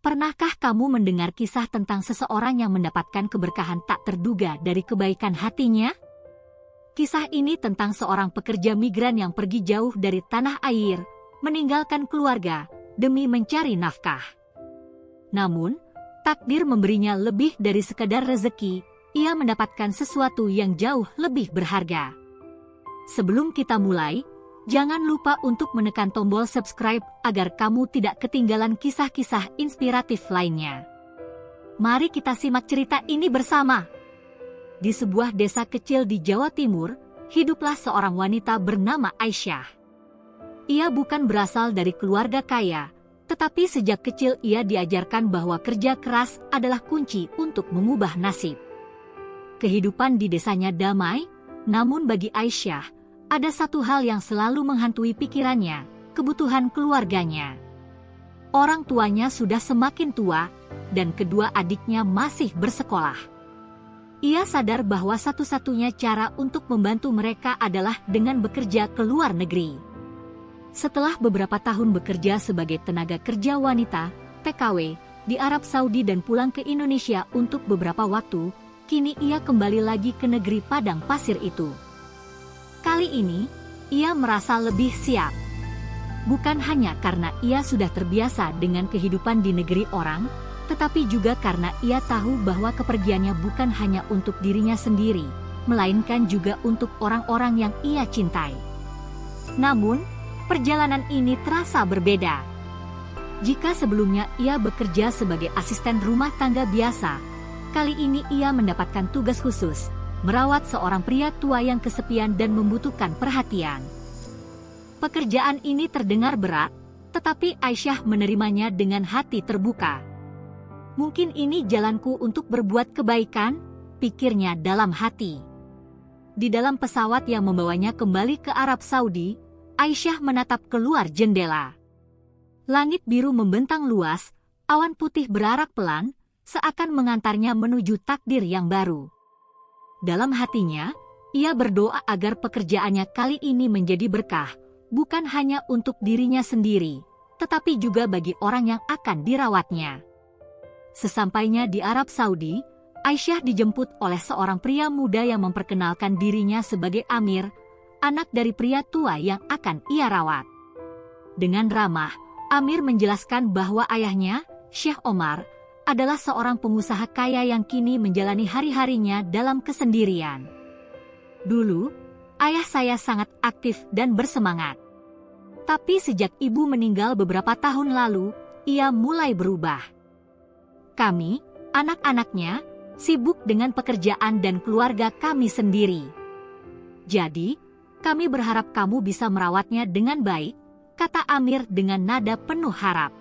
Pernahkah kamu mendengar kisah tentang seseorang yang mendapatkan keberkahan tak terduga dari kebaikan hatinya? Kisah ini tentang seorang pekerja migran yang pergi jauh dari tanah air, meninggalkan keluarga, demi mencari nafkah. Namun, takdir memberinya lebih dari sekadar rezeki, ia mendapatkan sesuatu yang jauh lebih berharga. Sebelum kita mulai, jangan lupa untuk menekan tombol subscribe agar kamu tidak ketinggalan kisah-kisah inspiratif lainnya. Mari kita simak cerita ini bersama. Di sebuah desa kecil di Jawa Timur, hiduplah seorang wanita bernama Aisyah. Ia bukan berasal dari keluarga kaya, tetapi sejak kecil ia diajarkan bahwa kerja keras adalah kunci untuk mengubah nasib. Kehidupan di desanya damai, namun bagi Aisyah, ada satu hal yang selalu menghantui pikirannya, kebutuhan keluarganya. Orang tuanya sudah semakin tua, dan kedua adiknya masih bersekolah. Ia sadar bahwa satu-satunya cara untuk membantu mereka adalah dengan bekerja ke luar negeri. Setelah beberapa tahun bekerja sebagai tenaga kerja wanita, TKW, di Arab Saudi dan pulang ke Indonesia untuk beberapa waktu, kini ia kembali lagi ke negeri padang pasir itu. Kali ini, ia merasa lebih siap. Bukan hanya karena ia sudah terbiasa dengan kehidupan di negeri orang, tetapi juga karena ia tahu bahwa kepergiannya bukan hanya untuk dirinya sendiri, melainkan juga untuk orang-orang yang ia cintai. Namun, perjalanan ini terasa berbeda. Jika sebelumnya ia bekerja sebagai asisten rumah tangga biasa, kali ini ia mendapatkan tugas khusus, merawat seorang pria tua yang kesepian dan membutuhkan perhatian. Pekerjaan ini terdengar berat, tetapi Aisyah menerimanya dengan hati terbuka. Mungkin ini jalanku untuk berbuat kebaikan, pikirnya dalam hati. Di dalam pesawat yang membawanya kembali ke Arab Saudi, Aisyah menatap keluar jendela. Langit biru membentang luas, awan putih berarak pelan, seakan mengantarnya menuju takdir yang baru. Dalam hatinya, ia berdoa agar pekerjaannya kali ini menjadi berkah, bukan hanya untuk dirinya sendiri, tetapi juga bagi orang yang akan dirawatnya. Sesampainya di Arab Saudi, Aisyah dijemput oleh seorang pria muda yang memperkenalkan dirinya sebagai Amir, anak dari pria tua yang akan ia rawat. Dengan ramah, Amir menjelaskan bahwa ayahnya, Syekh Omar, adalah seorang pengusaha kaya yang kini menjalani hari-harinya dalam kesendirian. Dulu, ayah saya sangat aktif dan bersemangat. Tapi sejak ibu meninggal beberapa tahun lalu, ia mulai berubah. Kami, anak-anaknya, sibuk dengan pekerjaan dan keluarga kami sendiri. Jadi, kami berharap kamu bisa merawatnya dengan baik, kata Amir dengan nada penuh harap.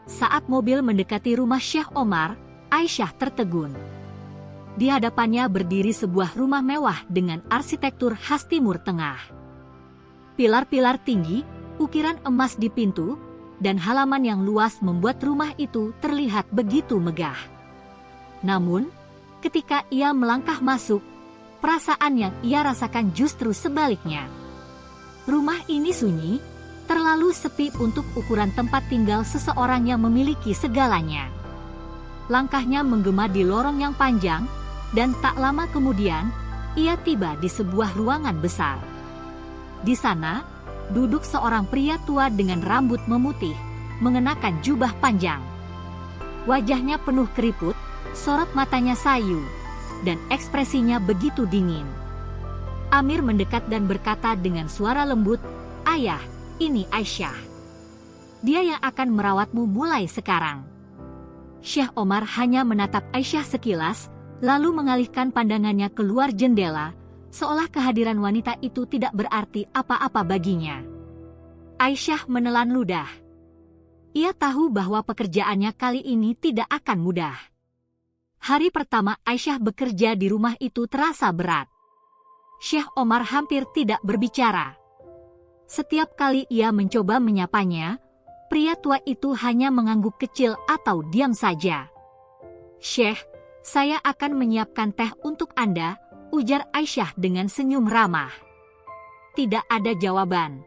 Saat mobil mendekati rumah Syekh Omar, Aisyah tertegun. Di hadapannya berdiri sebuah rumah mewah dengan arsitektur khas Timur Tengah. Pilar-pilar tinggi, ukiran emas di pintu, dan halaman yang luas membuat rumah itu terlihat begitu megah. Namun, ketika ia melangkah masuk, perasaan yang ia rasakan justru sebaliknya. Rumah ini sunyi, terlalu sepi untuk ukuran tempat tinggal seseorang yang memiliki segalanya. Langkahnya menggema di lorong yang panjang, dan tak lama kemudian, ia tiba di sebuah ruangan besar. Di sana, duduk seorang pria tua dengan rambut memutih, mengenakan jubah panjang. Wajahnya penuh keriput, sorot matanya sayu, dan ekspresinya begitu dingin. Amir mendekat dan berkata dengan suara lembut, "Ayah, ini Aisyah. Dia yang akan merawatmu mulai sekarang." Syekh Omar hanya menatap Aisyah sekilas, lalu mengalihkan pandangannya keluar jendela, seolah kehadiran wanita itu tidak berarti apa-apa baginya. Aisyah menelan ludah. Ia tahu bahwa pekerjaannya kali ini tidak akan mudah. Hari pertama Aisyah bekerja di rumah itu terasa berat. Syekh Omar hampir tidak berbicara. Setiap kali ia mencoba menyapanya, pria tua itu hanya mengangguk kecil atau diam saja. "Syekh, saya akan menyiapkan teh untuk Anda," ujar Aisyah dengan senyum ramah. Tidak ada jawaban.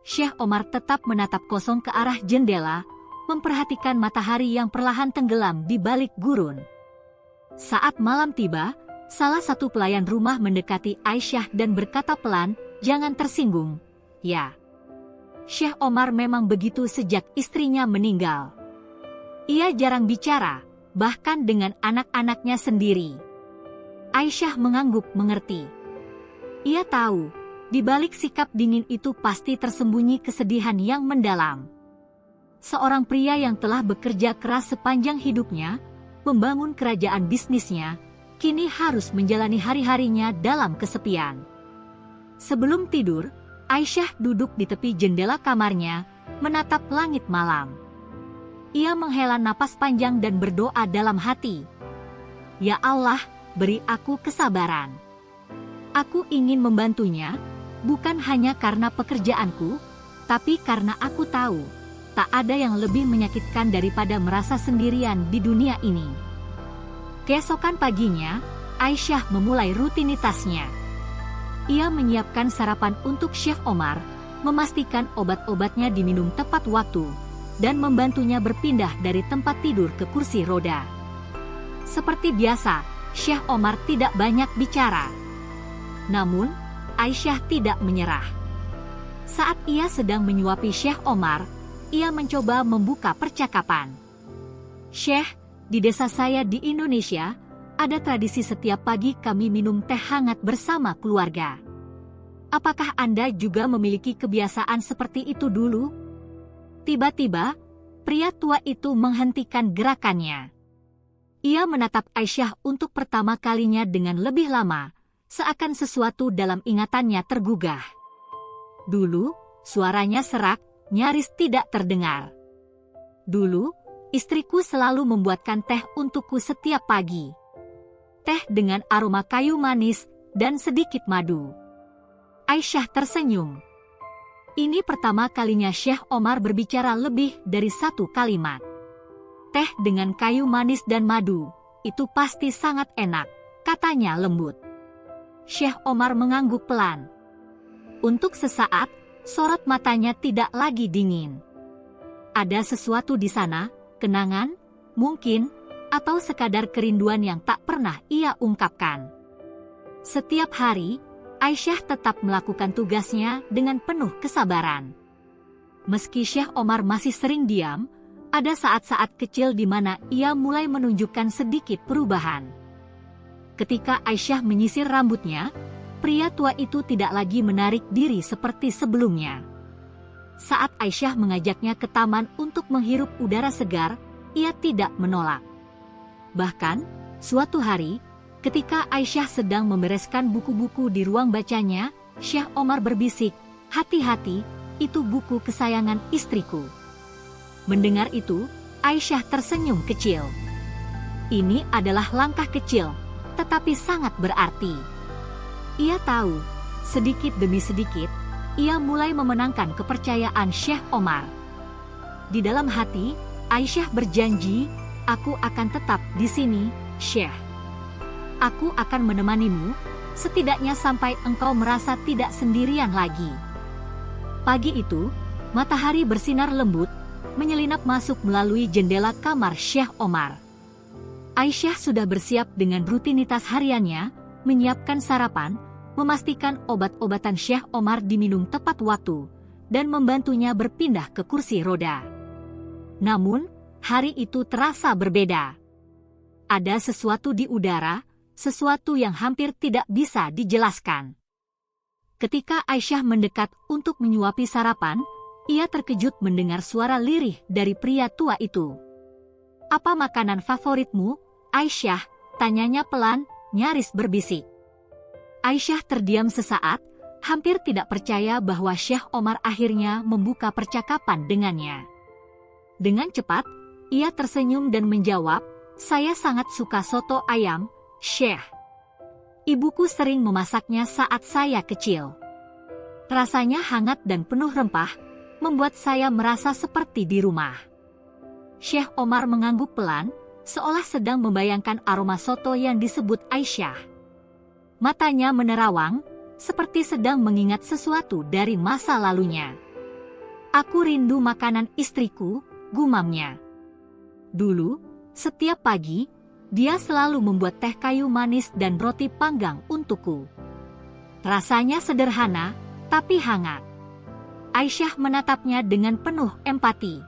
Syekh Omar tetap menatap kosong ke arah jendela, memperhatikan matahari yang perlahan tenggelam di balik gurun. Saat malam tiba, salah satu pelayan rumah mendekati Aisyah dan berkata pelan, "Jangan tersinggung, ya. Syekh Omar memang begitu sejak istrinya meninggal. Ia jarang bicara, bahkan dengan anak-anaknya sendiri." Aisyah mengangguk mengerti. Ia tahu, di balik sikap dingin itu pasti tersembunyi kesedihan yang mendalam. Seorang pria yang telah bekerja keras sepanjang hidupnya, membangun kerajaan bisnisnya, kini harus menjalani hari-harinya dalam kesepian. Sebelum tidur, Aisyah duduk di tepi jendela kamarnya, menatap langit malam. Ia menghela napas panjang dan berdoa dalam hati. "Ya Allah, beri aku kesabaran. Aku ingin membantunya, bukan hanya karena pekerjaanku, tapi karena aku tahu, tak ada yang lebih menyakitkan daripada merasa sendirian di dunia ini." Keesokan paginya, Aisyah memulai rutinitasnya. Ia menyiapkan sarapan untuk Syekh Omar, memastikan obat-obatnya diminum tepat waktu, dan membantunya berpindah dari tempat tidur ke kursi roda. Seperti biasa, Syekh Omar tidak banyak bicara. Namun, Aisyah tidak menyerah. Saat ia sedang menyuapi Syekh Omar, ia mencoba membuka percakapan. "Syekh, di desa saya di Indonesia, ada tradisi setiap pagi kami minum teh hangat bersama keluarga. Apakah Anda juga memiliki kebiasaan seperti itu dulu?" Tiba-tiba, pria tua itu menghentikan gerakannya. Ia menatap Aisyah untuk pertama kalinya dengan lebih lama, seakan sesuatu dalam ingatannya tergugah. Dulu, suaranya serak, nyaris tidak terdengar. "Dulu, istriku selalu membuatkan teh untukku setiap pagi. Teh dengan aroma kayu manis dan sedikit madu." Aisyah tersenyum. Ini pertama kalinya Syekh Omar berbicara lebih dari satu kalimat. "Teh dengan kayu manis dan madu, itu pasti sangat enak," katanya lembut. Syekh Omar mengangguk pelan. Untuk sesaat, sorot matanya tidak lagi dingin. Ada sesuatu di sana, kenangan, mungkin, atau sekadar kerinduan yang tak pernah ia ungkapkan. Setiap hari, Aisyah tetap melakukan tugasnya dengan penuh kesabaran. Meski Syekh Omar masih sering diam, ada saat-saat kecil di mana ia mulai menunjukkan sedikit perubahan. Ketika Aisyah menyisir rambutnya, pria tua itu tidak lagi menarik diri seperti sebelumnya. Saat Aisyah mengajaknya ke taman untuk menghirup udara segar, ia tidak menolak. Bahkan, suatu hari, ketika Aisyah sedang membereskan buku-buku di ruang bacanya, Syekh Omar berbisik, "Hati-hati, itu buku kesayangan istriku." Mendengar itu, Aisyah tersenyum kecil. Ini adalah langkah kecil, tetapi sangat berarti. Ia tahu, sedikit demi sedikit, ia mulai memenangkan kepercayaan Syekh Omar. Di dalam hati, Aisyah berjanji, "Aku akan tetap di sini, Syekh. Aku akan menemanimu, setidaknya sampai engkau merasa tidak sendirian lagi." Pagi itu, matahari bersinar lembut, menyelinap masuk melalui jendela kamar Syekh Omar. Aisyah sudah bersiap dengan rutinitas hariannya, menyiapkan sarapan, memastikan obat-obatan Syekh Omar diminum tepat waktu, dan membantunya berpindah ke kursi roda. Namun, hari itu terasa berbeda. Ada sesuatu di udara, sesuatu yang hampir tidak bisa dijelaskan. Ketika Aisyah mendekat untuk menyuapi sarapan, ia terkejut mendengar suara lirih dari pria tua itu. "Apa makanan favoritmu, Aisyah?" tanyanya pelan, nyaris berbisik. Aisyah terdiam sesaat, hampir tidak percaya bahwa Syekh Omar akhirnya membuka percakapan dengannya. Dengan cepat, ia tersenyum dan menjawab, "Saya sangat suka soto ayam, Syekh. Ibuku sering memasaknya saat saya kecil. Rasanya hangat dan penuh rempah, membuat saya merasa seperti di rumah." Syekh Omar mengangguk pelan, seolah sedang membayangkan aroma soto yang disebut Aisyah. Matanya menerawang, seperti sedang mengingat sesuatu dari masa lalunya. "Aku rindu makanan istriku," gumamnya. Dulu, setiap pagi, dia selalu membuat teh kayu manis dan roti panggang untukku. Rasanya sederhana, tapi hangat. Aisyah menatapnya dengan penuh empati.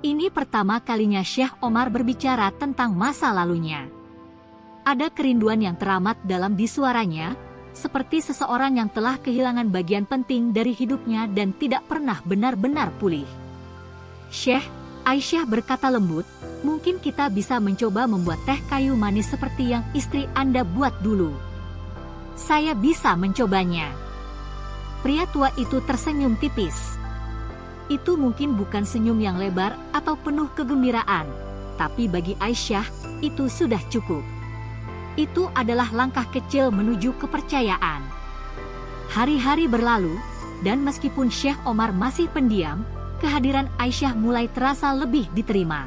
Ini pertama kalinya Syekh Omar berbicara tentang masa lalunya. Ada kerinduan yang teramat dalam di suaranya, seperti seseorang yang telah kehilangan bagian penting dari hidupnya dan tidak pernah benar-benar pulih. "Syekh," Aisyah berkata lembut, "mungkin kita bisa mencoba membuat teh kayu manis seperti yang istri Anda buat dulu. Saya bisa mencobanya." Pria tua itu tersenyum tipis. Itu mungkin bukan senyum yang lebar atau penuh kegembiraan, tapi bagi Aisyah, itu sudah cukup. Itu adalah langkah kecil menuju kepercayaan. Hari-hari berlalu, dan meskipun Syekh Omar masih pendiam, kehadiran Aisyah mulai terasa lebih diterima.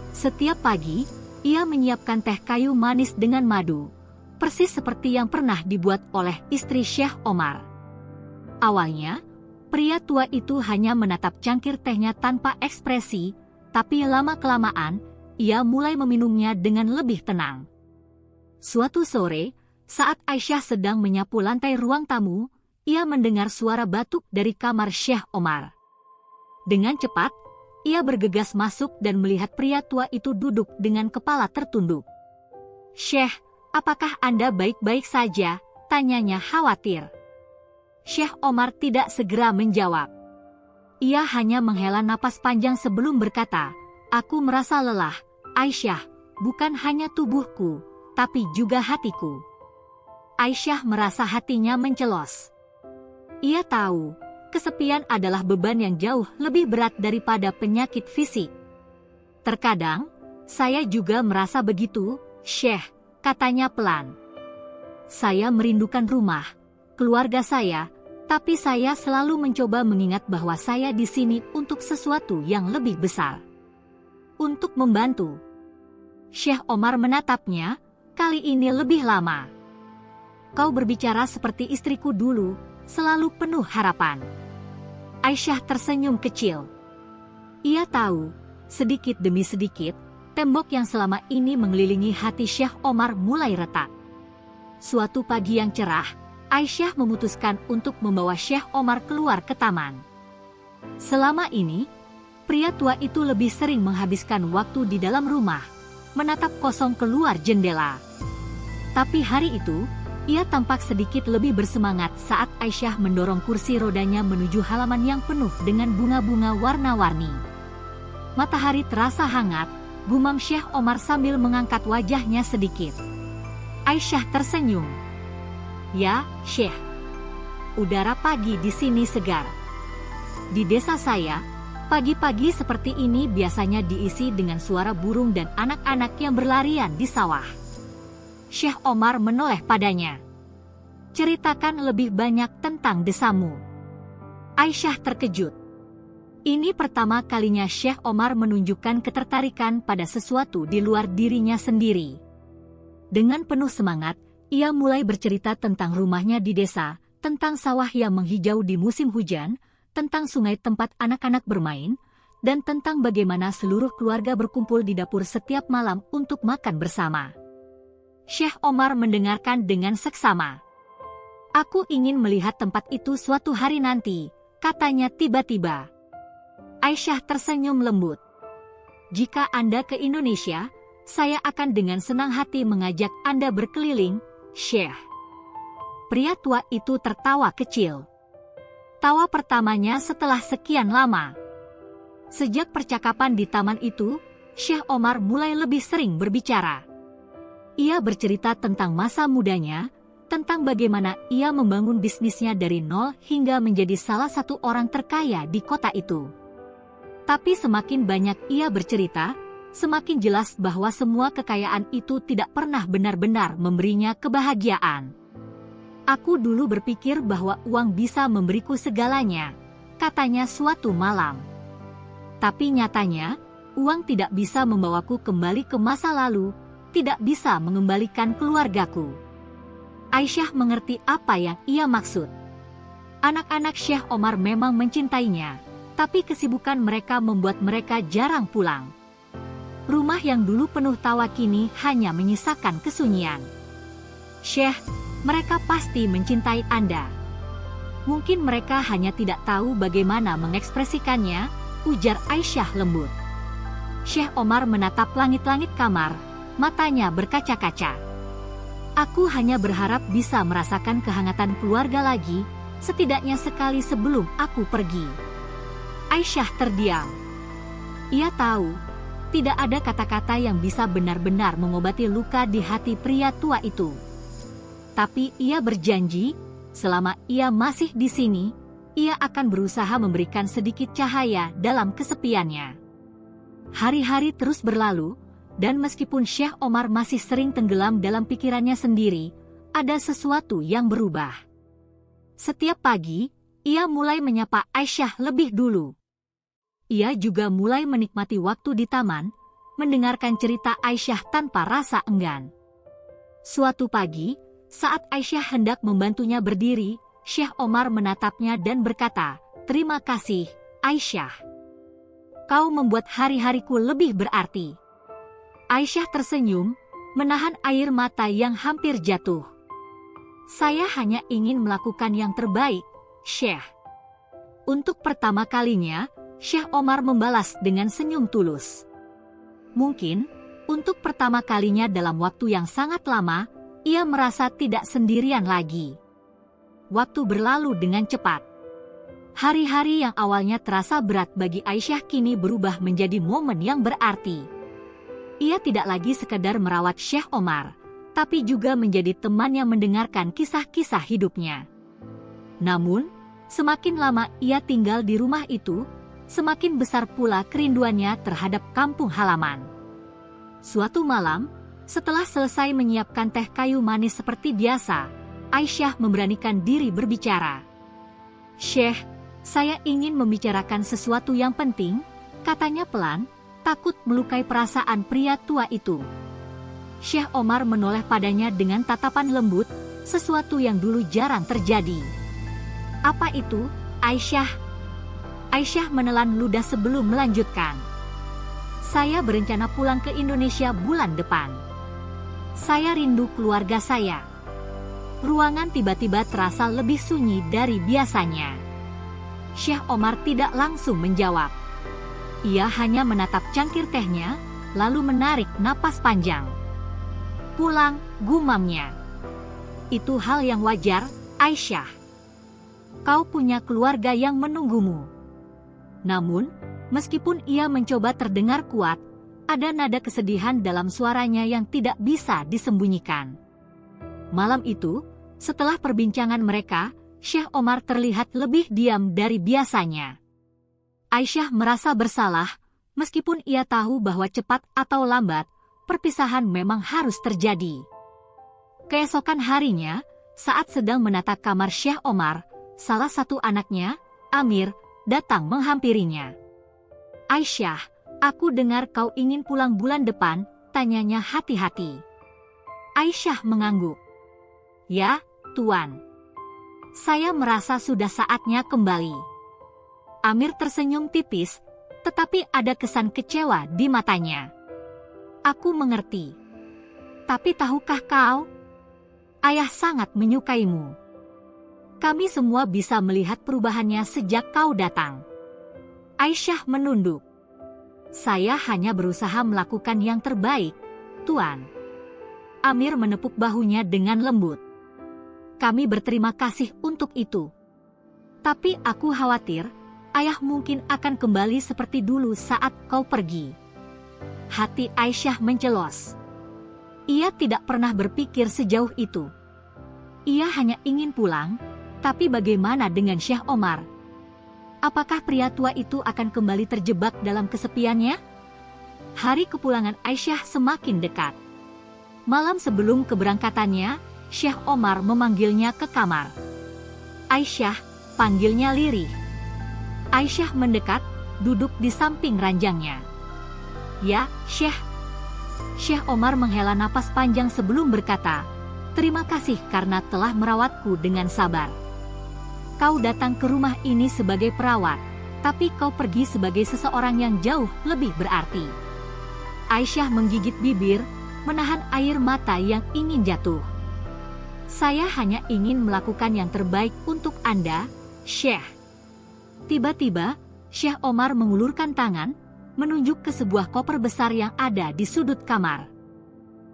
Setiap pagi, ia menyiapkan teh kayu manis dengan madu, persis seperti yang pernah dibuat oleh istri Syekh Omar. Awalnya, pria tua itu hanya menatap cangkir tehnya tanpa ekspresi, tapi lama-kelamaan, ia mulai meminumnya dengan lebih tenang. Suatu sore, saat Aisyah sedang menyapu lantai ruang tamu, ia mendengar suara batuk dari kamar Syekh Omar. Dengan cepat, ia bergegas masuk dan melihat pria tua itu duduk dengan kepala tertunduk. "Syekh, apakah Anda baik-baik saja?" tanyanya khawatir. Syekh Omar tidak segera menjawab. Ia hanya menghela napas panjang sebelum berkata, "Aku merasa lelah, Aisyah, bukan hanya tubuhku, tapi juga hatiku." Aisyah merasa hatinya mencelos. Ia tahu, kesepian adalah beban yang jauh lebih berat daripada penyakit fisik. "Terkadang, saya juga merasa begitu, Syekh," katanya pelan. "Saya merindukan rumah, keluarga saya, tapi saya selalu mencoba mengingat bahwa saya di sini untuk sesuatu yang lebih besar. Untuk membantu." Syekh Omar menatapnya, kali ini lebih lama. "Kau berbicara seperti istriku dulu, selalu penuh harapan." Aisyah tersenyum kecil. Ia tahu, sedikit demi sedikit, tembok yang selama ini mengelilingi hati Syekh Omar mulai retak. Suatu pagi yang cerah, Aisyah memutuskan untuk membawa Syekh Omar keluar ke taman. Selama ini, pria tua itu lebih sering menghabiskan waktu di dalam rumah, menatap kosong keluar jendela. Tapi hari itu, ia tampak sedikit lebih bersemangat saat Aisyah mendorong kursi rodanya menuju halaman yang penuh dengan bunga-bunga warna-warni. Matahari terasa hangat, gumam Syekh Omar sambil mengangkat wajahnya sedikit. Aisyah tersenyum. "Ya, Syekh. Udara pagi di sini segar. Di desa saya, pagi-pagi seperti ini biasanya diisi dengan suara burung dan anak-anak yang berlarian di sawah." Syekh Omar menoleh padanya. "Ceritakan lebih banyak tentang desamu." Aisyah terkejut. Ini pertama kalinya Syekh Omar menunjukkan ketertarikan pada sesuatu di luar dirinya sendiri. Dengan penuh semangat, ia mulai bercerita tentang rumahnya di desa, tentang sawah yang menghijau di musim hujan, tentang sungai tempat anak-anak bermain, dan tentang bagaimana seluruh keluarga berkumpul di dapur setiap malam untuk makan bersama. Syekh Omar mendengarkan dengan seksama. "Aku ingin melihat tempat itu suatu hari nanti," katanya tiba-tiba. Aisyah tersenyum lembut. "Jika Anda ke Indonesia, saya akan dengan senang hati mengajak Anda berkeliling, Syekh." Pria tua itu tertawa kecil. Tawa pertamanya setelah sekian lama. Sejak percakapan di taman itu, Syekh Omar mulai lebih sering berbicara. Ia bercerita tentang masa mudanya, tentang bagaimana ia membangun bisnisnya dari nol hingga menjadi salah satu orang terkaya di kota itu. Tapi semakin banyak ia bercerita, semakin jelas bahwa semua kekayaan itu tidak pernah benar-benar memberinya kebahagiaan. "Aku dulu berpikir bahwa uang bisa memberiku segalanya," katanya suatu malam. "Tapi nyatanya, uang tidak bisa membawaku kembali ke masa lalu, tidak bisa mengembalikan keluargaku." Aisyah mengerti apa yang ia maksud. Anak-anak Syekh Omar memang mencintainya, Tapi kesibukan mereka membuat mereka jarang pulang. Rumah yang dulu penuh tawa kini hanya menyisakan kesunyian. Syekh, mereka pasti mencintai Anda. Mungkin mereka hanya tidak tahu bagaimana mengekspresikannya, ujar Aisyah lembut. Syekh Omar menatap langit-langit kamar, matanya berkaca-kaca. Aku hanya berharap bisa merasakan kehangatan keluarga lagi, setidaknya sekali sebelum aku pergi. Aisyah terdiam. Ia tahu, tidak ada kata-kata yang bisa benar-benar mengobati luka di hati pria tua itu. Tapi ia berjanji, selama ia masih di sini, ia akan berusaha memberikan sedikit cahaya dalam kesepiannya. Hari-hari terus berlalu, dan meskipun Syekh Omar masih sering tenggelam dalam pikirannya sendiri, ada sesuatu yang berubah. Setiap pagi, ia mulai menyapa Aisyah lebih dulu. Ia juga mulai menikmati waktu di taman, mendengarkan cerita Aisyah tanpa rasa enggan. Suatu pagi, saat Aisyah hendak membantunya berdiri, Syekh Omar menatapnya dan berkata, "Terima kasih, Aisyah. Kau membuat hari-hariku lebih berarti." Aisyah tersenyum, menahan air mata yang hampir jatuh. "Saya hanya ingin melakukan yang terbaik, Syekh." Untuk pertama kalinya, Syekh Omar membalas dengan senyum tulus. Mungkin, untuk pertama kalinya dalam waktu yang sangat lama, ia merasa tidak sendirian lagi. Waktu berlalu dengan cepat. Hari-hari yang awalnya terasa berat bagi Aisyah kini berubah menjadi momen yang berarti. Ia tidak lagi sekedar merawat Syekh Omar, tapi juga menjadi teman yang mendengarkan kisah-kisah hidupnya. Namun, semakin lama ia tinggal di rumah itu, semakin besar pula kerinduannya terhadap kampung halaman. Suatu malam, setelah selesai menyiapkan teh kayu manis seperti biasa, Aisyah memberanikan diri berbicara. "Syekh, saya ingin membicarakan sesuatu yang penting," katanya pelan, takut melukai perasaan pria tua itu. Syekh Omar menoleh padanya dengan tatapan lembut, sesuatu yang dulu jarang terjadi. "Apa itu, Aisyah?" Aisyah menelan ludah sebelum melanjutkan. "Saya berencana pulang ke Indonesia bulan depan. Saya rindu keluarga saya." Ruangan tiba-tiba terasa lebih sunyi dari biasanya. Syekh Omar tidak langsung menjawab. Ia hanya menatap cangkir tehnya, lalu menarik napas panjang. "Pulang," gumamnya. "Itu hal yang wajar, Aisyah. Kau punya keluarga yang menunggumu." Namun, meskipun ia mencoba terdengar kuat, ada nada kesedihan dalam suaranya yang tidak bisa disembunyikan. Malam itu, setelah perbincangan mereka, Syekh Omar terlihat lebih diam dari biasanya. Aisyah merasa bersalah, meskipun ia tahu bahwa cepat atau lambat, perpisahan memang harus terjadi. Keesokan harinya, saat sedang menata kamar Syekh Omar, salah satu anaknya, Amir, datang menghampirinya. "Aisyah, aku dengar kau ingin pulang bulan depan," tanyanya hati-hati. Aisyah mengangguk. "Ya, Tuan. Saya merasa sudah saatnya kembali." Amir tersenyum tipis, tetapi ada kesan kecewa di matanya. "Aku mengerti. Tapi tahukah kau? Ayah sangat menyukaimu. Kami semua bisa melihat perubahannya sejak kau datang." Aisyah menunduk. "Saya hanya berusaha melakukan yang terbaik, Tuan." Amir menepuk bahunya dengan lembut. "Kami berterima kasih untuk itu. Tapi aku khawatir, ayah mungkin akan kembali seperti dulu saat kau pergi." Hati Aisyah mencelos. Ia tidak pernah berpikir sejauh itu. Ia hanya ingin pulang, tapi bagaimana dengan Syekh Omar? Apakah pria tua itu akan kembali terjebak dalam kesepiannya? Hari kepulangan Aisyah semakin dekat. Malam sebelum keberangkatannya, Syekh Omar memanggilnya ke kamar. "Aisyah," panggilnya lirih. Aisyah mendekat, duduk di samping ranjangnya. "Ya, Syekh." Syekh Omar menghela napas panjang sebelum berkata, "Terima kasih karena telah merawatku dengan sabar. Kau datang ke rumah ini sebagai perawat. tapi kau pergi sebagai seseorang yang jauh lebih berarti. Aisyah menggigit bibir, menahan air mata yang ingin jatuh. Saya hanya ingin melakukan yang terbaik untuk Anda, Syekh. Tiba-tiba, Syekh Omar mengulurkan tangan, menunjuk ke sebuah koper besar yang ada di sudut kamar.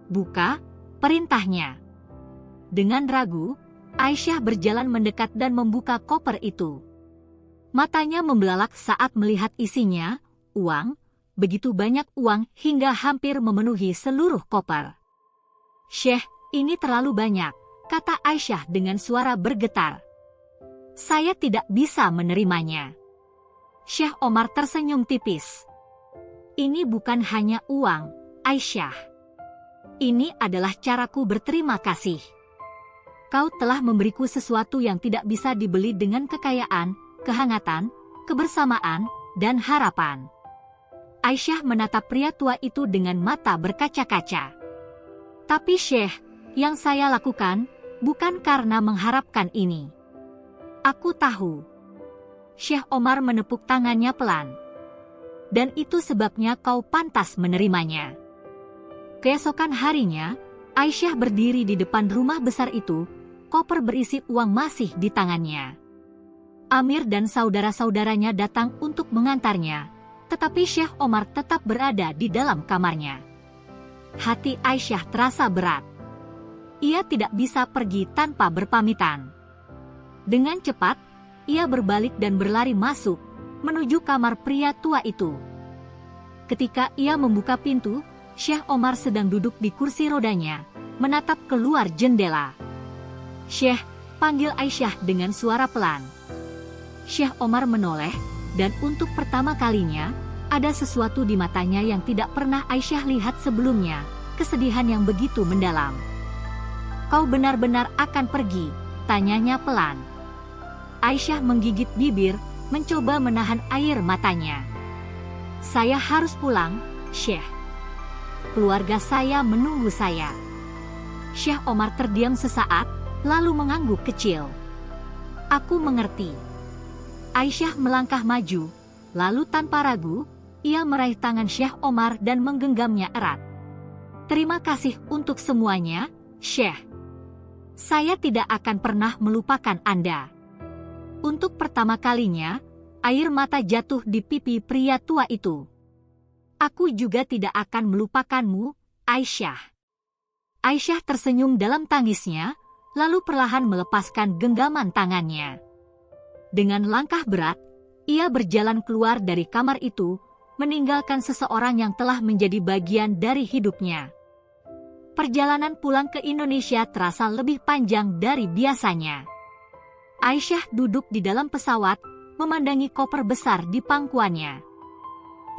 Buka, perintahnya. Dengan ragu, Aisyah berjalan mendekat dan membuka koper itu. Matanya membelalak saat melihat isinya, uang, begitu banyak uang hingga hampir memenuhi seluruh koper. Syekh, ini terlalu banyak, kata Aisyah dengan suara bergetar. Saya tidak bisa menerimanya. Syekh Omar tersenyum tipis. Ini bukan hanya uang, Aisyah. Ini adalah caraku berterima kasih. Kau telah memberiku sesuatu yang tidak bisa dibeli dengan kekayaan, kehangatan, kebersamaan, dan harapan. Aisyah menatap pria tua itu dengan mata berkaca-kaca. Tapi Syekh, yang saya lakukan bukan karena mengharapkan ini. Aku tahu. Syekh Omar menepuk tangannya pelan. Dan itu sebabnya kau pantas menerimanya. Keesokan harinya, Aisyah berdiri di depan rumah besar itu, koper berisi uang masih di tangannya. Amir dan saudara-saudaranya datang untuk mengantarnya, tetapi Syekh Omar tetap berada di dalam kamarnya. Hati Aisyah terasa berat. Ia tidak bisa pergi tanpa berpamitan. Dengan cepat, ia berbalik dan berlari masuk, menuju kamar pria tua itu. Ketika ia membuka pintu, Syekh Omar sedang duduk di kursi rodanya, menatap keluar jendela. Syekh, panggil Aisyah dengan suara pelan. Syekh Omar menoleh, dan untuk pertama kalinya, ada sesuatu di matanya yang tidak pernah Aisyah lihat sebelumnya, kesedihan yang begitu mendalam. Kau benar-benar akan pergi, tanyanya pelan. Aisyah menggigit bibir, mencoba menahan air matanya. Saya harus pulang, Syekh. Keluarga saya menunggu saya. Syekh Omar terdiam sesaat, lalu mengangguk kecil. Aku mengerti. Aisyah melangkah maju, lalu tanpa ragu, ia meraih tangan Syekh Omar dan menggenggamnya erat. Terima kasih untuk semuanya, Syekh. Saya tidak akan pernah melupakan Anda. Untuk pertama kalinya, air mata jatuh di pipi pria tua itu. Aku juga tidak akan melupakanmu, Aisyah. Aisyah tersenyum dalam tangisnya, lalu perlahan melepaskan genggaman tangannya. Dengan langkah berat, ia berjalan keluar dari kamar itu, meninggalkan seseorang yang telah menjadi bagian dari hidupnya. Perjalanan pulang ke Indonesia terasa lebih panjang dari biasanya. Aisyah duduk di dalam pesawat, memandangi koper besar di pangkuannya.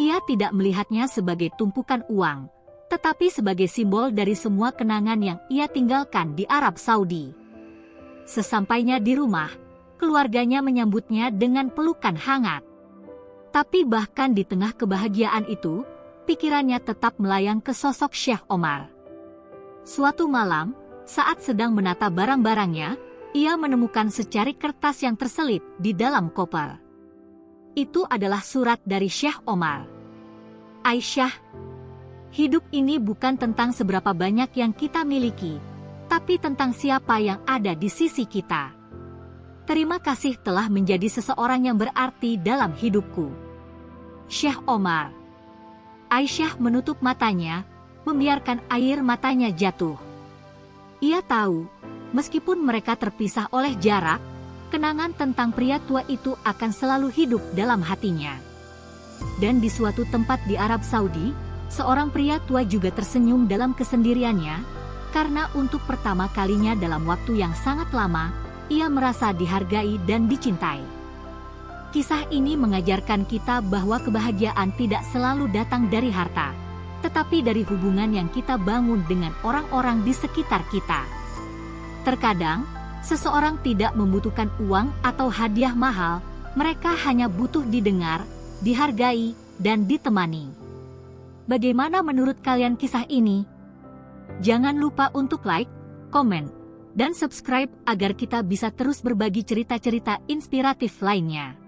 Ia tidak melihatnya sebagai tumpukan uang, tetapi sebagai simbol dari semua kenangan yang ia tinggalkan di Arab Saudi. Sesampainya di rumah, keluarganya menyambutnya dengan pelukan hangat. Tapi bahkan di tengah kebahagiaan itu, pikirannya tetap melayang ke sosok Syekh Omar. Suatu malam, saat sedang menata barang-barangnya, ia menemukan secari kertas yang terselip di dalam koper. Itu adalah surat dari Syekh Omar. Aisyah, hidup ini bukan tentang seberapa banyak yang kita miliki, tapi tentang siapa yang ada di sisi kita. Terima kasih telah menjadi seseorang yang berarti dalam hidupku. Syekh Omar. Aisyah menutup matanya, membiarkan air matanya jatuh. Ia tahu, meskipun mereka terpisah oleh jarak, kenangan tentang pria tua itu akan selalu hidup dalam hatinya. Dan di suatu tempat di Arab Saudi, seorang pria tua juga tersenyum dalam kesendiriannya, karena untuk pertama kalinya dalam waktu yang sangat lama, ia merasa dihargai dan dicintai. Kisah ini mengajarkan kita bahwa kebahagiaan tidak selalu datang dari harta, tetapi dari hubungan yang kita bangun dengan orang-orang di sekitar kita. Terkadang, seseorang tidak membutuhkan uang atau hadiah mahal, mereka hanya butuh didengar, dihargai, dan ditemani. Bagaimana menurut kalian kisah ini? Jangan lupa untuk like, komen, dan subscribe agar kita bisa terus berbagi cerita-cerita inspiratif lainnya.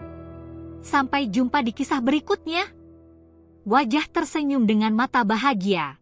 Sampai jumpa di kisah berikutnya. Wajah tersenyum dengan mata bahagia.